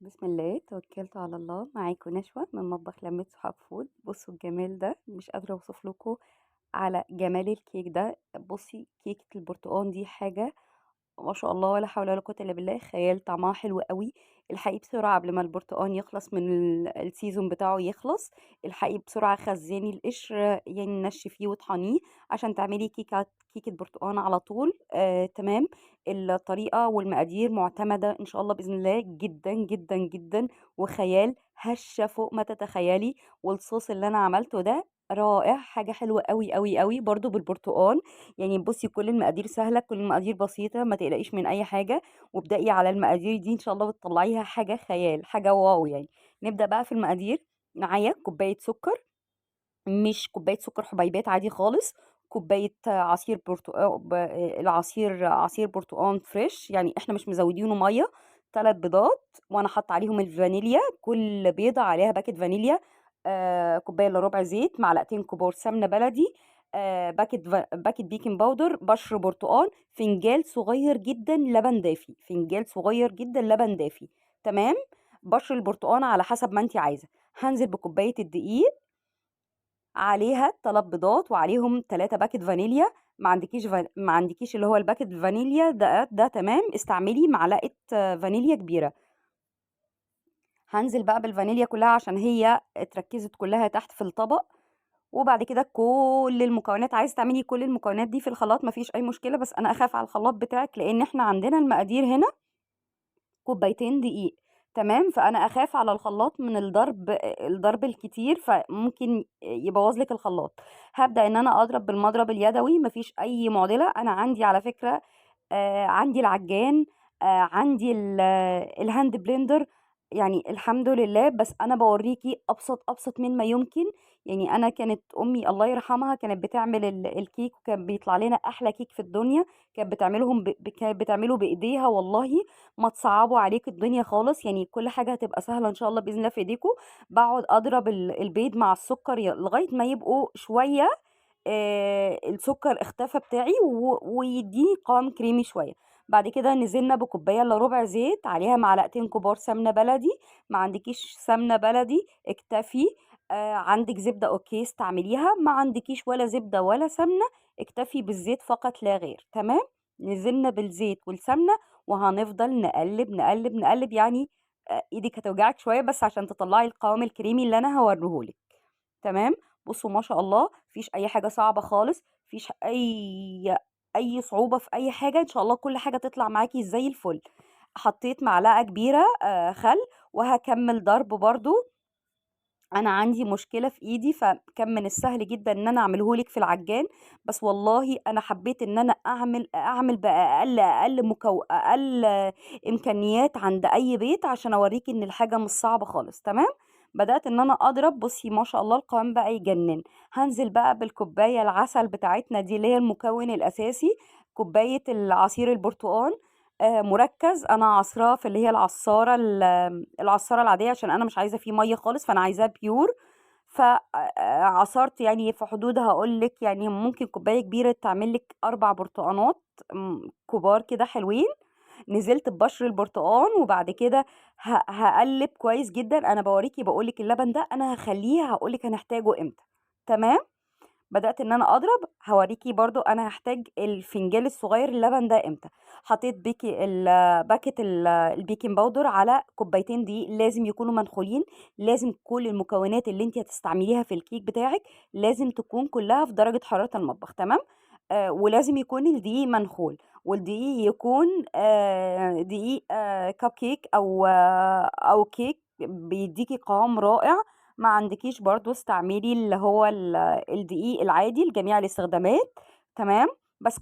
بسم الله توكلت على الله. معاكم نشوى من مطبخ لمية صحاب فود. بصوا الجمال ده، مش قادرة اوصف لكم على جمال الكيك ده. بصي كيكة البرتقال دي حاجة ما شاء الله، ولا حول ولا قوة الا بالله. خيال طعمها حلو قوي. الحقي بسرعة قبل ما البرتقال يخلص من السيزون بتاعه يخلص. الحقي بسرعة خزني القشر، يعني نشفيه وطحنيه عشان تعملي كيكة برتقال على طول. تمام. الطريقة والمقادير معتمدة ان شاء الله بإذن الله، جدا جدا جدا. وخيال هشة فوق ما تتخيلي. والصوص اللي انا عملته ده رائع، حاجة حلوة قوي قوي قوي برضو بالبرتقال. يعني بصي كل المقادير سهلة، كل المقادير بسيطة، ما تقلقيش من أي حاجة. وابدأي على المقادير دي إن شاء الله بتطلعيها حاجة خيال، حاجة واو يعني. نبدأ بقى في المقادير. معايا كوباية سكر، مش كوباية سكر حبيبات، عادي خالص. كوباية عصير برتقال، العصير عصير برتقال فريش، يعني احنا مش مزودينه مية. 3 بيضات، وانا حاطه عليهم الفانيليا، كل بيضة عليها باكت فانيليا. كوباية الا ربع زيت، معلقتين كبار سمنة بلدي. باكت بيكنج باودر، بشر برتقال، فنجان صغير جدا لبن دافي، فنجان صغير جدا لبن دافي. تمام. بشر البرتقال على حسب ما انت عايزة. هنزل بكوباية الدقيق، عليها 3 بيضات، وعليهم 3 باكت فانيليا. ما عندكيش اللي هو الباكت فانيليا ده تمام، استعملي معلقة فانيليا كبيرة. هنزل بقى بالفانيليا كلها عشان هي اتركزت كلها تحت في الطبق. وبعد كده كل المكونات، عايز تعملي كل المكونات دي في الخلاط مفيش اي مشكلة، بس انا اخاف على الخلاط بتاعك لان احنا عندنا المقادير هنا كوبايتين دقيق. تمام. فانا اخاف على الخلاط من الضرب الكتير، فممكن يبوظ لك الخلاط. هبدا ان انا اضرب بالمضرب اليدوي، مفيش اي معضله. انا عندي على فكره عندي العجان، عندي الهاند بلندر. يعني الحمد لله، بس انا بوريكي ابسط ابسط مما يمكن. يعني انا كانت امي الله يرحمها كانت بتعمل الكيك، وكان بيطلع لنا احلى كيك في الدنيا. كانت بتعمله بايديها والله. ما تصعبوا عليك الدنيا خالص، يعني كل حاجة هتبقى سهلة ان شاء الله بإذن الله في ايديكم. بقعد اضرب البيض مع السكر لغاية ما يبقوا شوية السكر اختفى بتاعي، ويديني قوام كريمي شوية. بعد كده نزلنا بكوباية الا ربع زيت، عليها معلقتين كبار سمنة بلدي. ما عندكيش سمنة بلدي اكتفي. عندك زبدة اوكي استعمليها، ما عندكيش ولا زبدة ولا سمنة اكتفي بالزيت فقط لا غير. تمام. نزلنا بالزيت والسمنة، وهنفضل نقلب نقلب نقلب يعني. ايدك هتوجعك شوية بس عشان تطلعي القوام الكريمي اللي انا هوريهولك. تمام. بصوا ما شاء الله، مفيش اي حاجه صعبه خالص، مفيش اي صعوبه في اي حاجه، ان شاء الله كل حاجه تطلع معاكي زي الفل. حطيت معلقه كبيره خل، وهكمل ضرب برضو. انا عندي مشكله في ايدي، فكان من السهل جدا ان انا اعملهولك في العجان. بس والله انا حبيت ان انا اعمل اقل امكانيات عند اي بيت، عشان اوريكي ان الحاجه مش صعبه خالص. تمام. بدات ان انا اضرب، بصي ما شاء الله القوام بقى يجنن. هنزل بقى بالكوبايه العسل بتاعتنا دي اللي هي المكون الاساسي. كوبايه العصير البرتقال مركز، انا عصراه في اللي هي العصاره العاديه، عشان انا مش عايزه فيه ميه خالص، فانا عايزاه بيور. فعصرت يعني في حدود، هقول لك يعني ممكن كوبايه كبيره تعمل لك 4 برتقانات كبار كده حلوين. نزلت ببشر البرتقال، وبعد كده هقلب كويس جدا. انا بوريكي بقول لك اللبن ده انا هخليه، هقول لك هنحتاجه امتى. تمام. بدأت ان انا اضرب، هوريكي برضو انا هحتاج الفنجان الصغير اللبن ده امتى. حطيت باكت البيكنج باودر على كوبايتين دقيق، لازم يكونوا منخولين. لازم كل المكونات اللي انت هتستعمليها في الكيك بتاعك لازم تكون كلها في درجة حرارة المطبخ. تمام. ولازم يكون الدقيق منخول، والدقيق يكون دقيق كب كيك او كيك بيديكي قوام رائع. ما عندكيش برضو استعملي اللي هو الدقيق العادي لجميع الاستخدامات. تمام. بس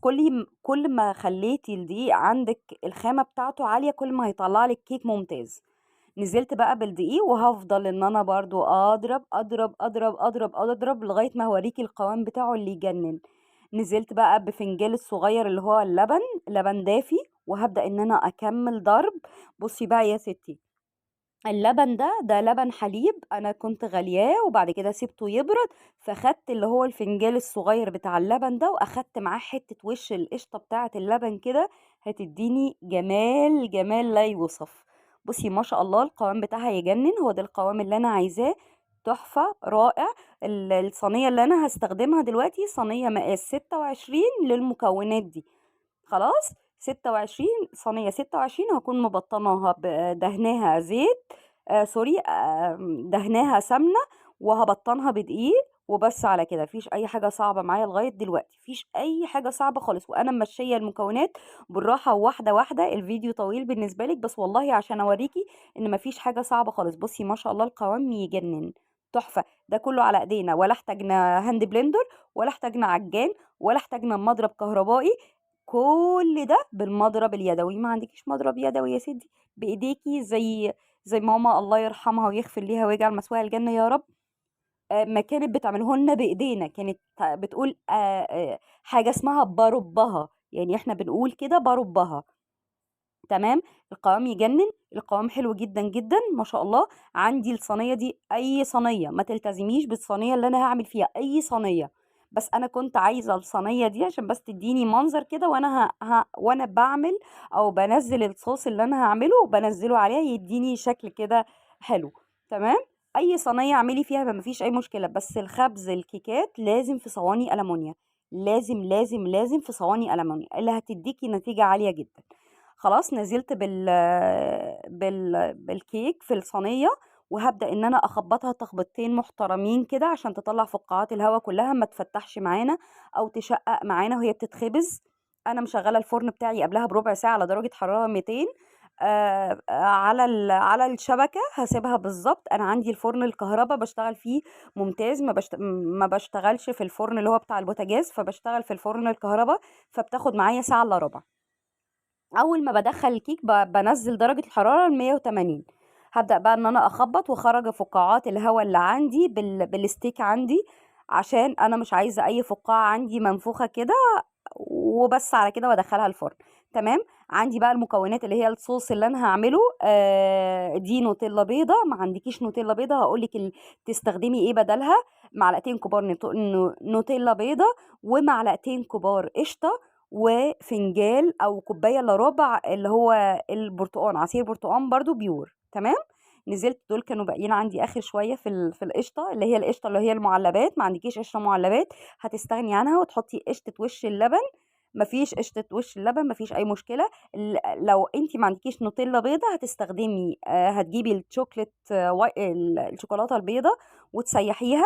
كل ما خليتي الدقيق عندك الخامة بتاعته عالية، كل ما هيطلع لك كيك ممتاز. نزلت بقى بالدقيق، وهفضل ان انا برضو اضرب اضرب اضرب اضرب اضرب لغاية ما هوريكي القوام بتاعه اللي يجنن. نزلت بقى بفنجان الصغير اللي هو اللبن، لبن دافي، وهبدأ ان انا اكمل ضرب. بصي بقى يا ستي، اللبن ده لبن حليب، انا كنت غلياه وبعد كده سبته يبرد. فخدت اللي هو الفنجان الصغير بتاع اللبن ده، واخدت معاه حتة وش القشطة بتاعة اللبن كده، هتديني جمال جمال لا يوصف. بصي ما شاء الله القوام بتاعها يجنن، هو ده القوام اللي انا عايزاه، تحفة رائع. الصينية اللي انا هستخدمها دلوقتي صينية مقاس 26 للمكونات دي. خلاص، 26 صينية، 26 هكون مبطناها دهناها زيت، سوري، دهناها سمنة، وهبطنها بدقيق وبس. على كده مفيش اي حاجة صعبة معايا لغاية دلوقتي، مفيش اي حاجة صعبة خالص، وانا ماشية المكونات بالراحة واحدة واحدة. الفيديو طويل بالنسبة لك بس والله عشان اوريكي ان مفيش حاجة صعبة خالص. بصي ما شاء الله القوام يجنن، تحفة. ده كله على ايدينا، ولا احتاجنا هاند بلندر، ولا احتاجنا عجان، ولا احتاجنا مضرب كهربائي. كل ده بالمضرب اليدوي. ما عندكيش مضرب يدوي يا ستي، بايديكي زي ماما الله يرحمها ويغفر ليها ويجعل مثواها الجنة يا رب. ما كانت بتعمله لنا بايدينا، كانت بتقول حاجة اسمها بربها، يعني احنا بنقول كده بربها. تمام. القوام يجنن، القوام حلو جدا جدا ما شاء الله. عندي الصينيه دي، اي صينيه، ما تلتزميش بالصينيه اللي انا هعمل فيها، اي صينيه. بس انا كنت عايزه الصينيه دي عشان بس تديني منظر كده، وانا وانا بعمل او بنزل الصوص اللي انا هعمله بنزله عليها يديني شكل كده حلو. تمام. اي صينيه اعملي فيها ما فيش اي مشكله، بس الخبز الكيكات لازم في صواني المونيا، لازم لازم لازم في صواني المونيا اللي هتديكي نتيجه عاليه جدا. خلاص، نزلت بالكيك في الصينية، وهبدأ ان انا اخبطها تخبطتين محترمين كده عشان تطلع فقاعات الهواء كلها، ما تفتحش معانا او تشقق معانا وهي بتتخبز. انا مشغله الفرن بتاعي قبلها بربع ساعه على درجه حراره 200. على على الشبكه هسيبها بالظبط. انا عندي الفرن الكهرباء بشتغل فيه ممتاز، ما بشتغلش في الفرن اللي هو بتاع البوتاجاز، فبشتغل في الفرن الكهرباء، فبتاخد معايا ساعه الا ربع. اول ما بدخل الكيك بنزل درجة الحرارة ل 180. هبدأ بقى ان انا اخبط واخرج فقاعات الهواء اللي عندي بالستيك عندي، عشان انا مش عايزة اي فقاعة عندي منفوخة كده. وبس على كده وادخلها الفرن. تمام. عندي بقى المكونات اللي هي الصوص اللي انا هعمله. دي نوتيلا بيضة، ما عندكيش نوتيلا بيضة هقولك تستخدمي ايه بدلها. معلقتين كبار نوتيلا بيضة، ومعلقتين كبار قشطة، وفنجان او كوبايه الا ربع اللي هو البرتقان، عصير برتقان برضو بيور. تمام. نزلت دول كانوا باقيين عندي اخر شويه في القشطه، اللي هي القشطه اللي هي المعلبات. ما عندكيش قشطه معلبات هتستغني عنها وتحطي قشطه وش اللبن. مفيش قشطه وش اللبن مفيش اي مشكله. لو انت ما عندكيش نوتيلا بيضه هتستخدمي هتجيبي الشوكليت، الشوكولاته البيضه وتسيحيها،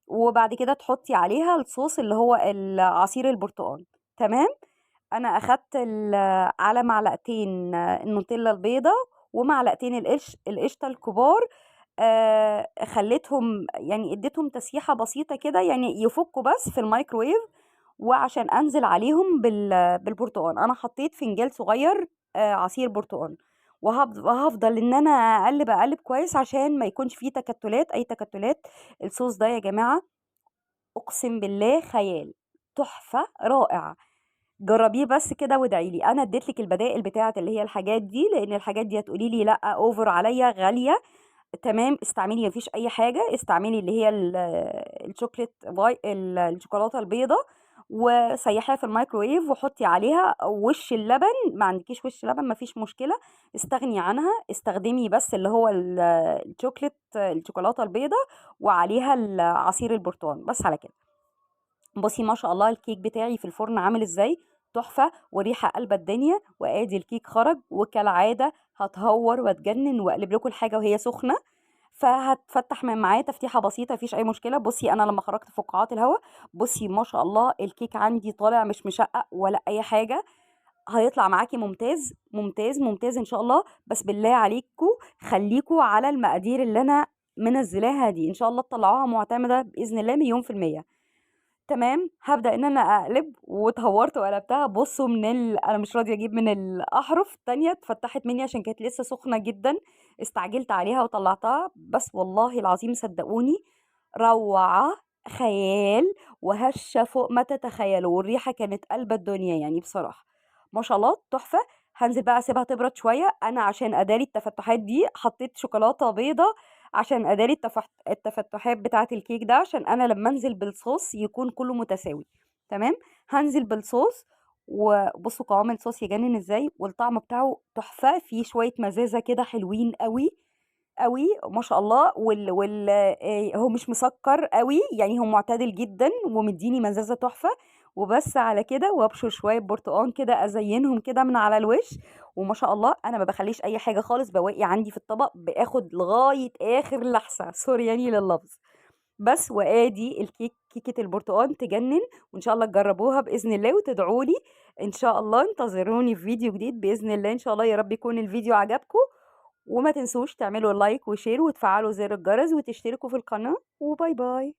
وبعد كده تحطي عليها الصوص اللي هو عصير البرتقال. تمام. انا اخدت على معلقتين النوتيلا البيضة، ومعلقتين القشطة الكبار. خليتهم يعني اديتهم تسييحة بسيطة كده، يعني يفكوا بس في الميكرويف. وعشان انزل عليهم بالبرتقال انا حطيت فنجان صغير عصير برتقال. وهفضل ان انا اقلب اقلب كويس عشان ما يكونش فيه تكتلات، اي تكتلات. الصوص ده يا جماعة اقسم بالله خيال، تحفة رائع. جربيه بس كده وادعي لي. انا اديت لك البدائل بتاعه اللي هي الحاجات دي، لان الحاجات دي هتقولي لي لا اوفر عليا غاليه. تمام. استعملي مفيش اي حاجه، استعملي اللي هي الشوكليت الشوكولاته البيضه، وسيحيها في الميكرويف وحطي عليها وش اللبن. ما عندكيش وش لبن مفيش مشكله، استغني عنها، استخدمي بس اللي هو الشوكليت الشوكولاته البيضه، وعليها عصير البرتقال بس على كده. بصي ما شاء الله الكيك بتاعي في الفرن عامل ازاي، تحفة وريحة قلب الدنيا. وادي الكيك خرج، وكالعادة هتهور وتجنن واقلب لكم الحاجة وهي سخنة، فهتفتح من معايا تفتيحة بسيطة مفيش اي مشكلة. بصي انا لما خرجت فقاعات الهواء، بصي ما شاء الله الكيك عندي طالع مش مشقق ولا اي حاجة. هيطلع معاكي ممتاز ممتاز ممتاز ان شاء الله. بس بالله عليكم خليكوا على المقادير اللي انا منزلاها دي، ان شاء الله تطلعوها معتمدة باذن الله مليون في المية. تمام. هابدأ إن أنا أقلب، واتهورت وقلبتها. بُصّوا أنا مش راضية أجيب من الأحرف التانية، اتفتحت مني عشان كانت لسه سخنة جدًا، استعجلت عليها وطلعتها. بس والله العظيم صدقوني روعة، خيال، وهشة فوق ما تتخيلوا، والريحة كانت قلبة الدنيا يعني بصراحة. ما شاء الله تحفة. هانزل بقى أسيبها تبرد شوية. أنا عشان أداري التفتحات دي حطيت شوكولاتة بيضا عشان أداري التفتحات بتاعة الكيك ده، عشان أنا لما أنزل بالصوص يكون كله متساوي. تمام. هانزل بالصوص وبصوا قوام الصوص يجنن ازاي، والطعم بتاعه تحفة، فيه شوية مزازة كده حلوين قوي قوي ما شاء الله. هو مش مسكر قوي يعني، هو معتدل جدا ومديني مزازة تحفة. وبس على كده، وابشر شوية برتقان كده ازينهم كده من على الوش. وما شاء الله انا ما بخليش اي حاجة خالص بواقي عندي في الطبق، باخد لغاية اخر لحظة، سوري يعني لللفظ. بس وادي كيكة البرتقال تجنن. وان شاء الله تجربوها باذن الله وتدعوا لي. ان شاء الله انتظروني في فيديو جديد باذن الله، ان شاء الله يا رب يكون الفيديو عجبكم. وما تنسوش تعملوا لايك وشير وتفعلوا زر الجرس وتشتركوا في القناة، وباي باي.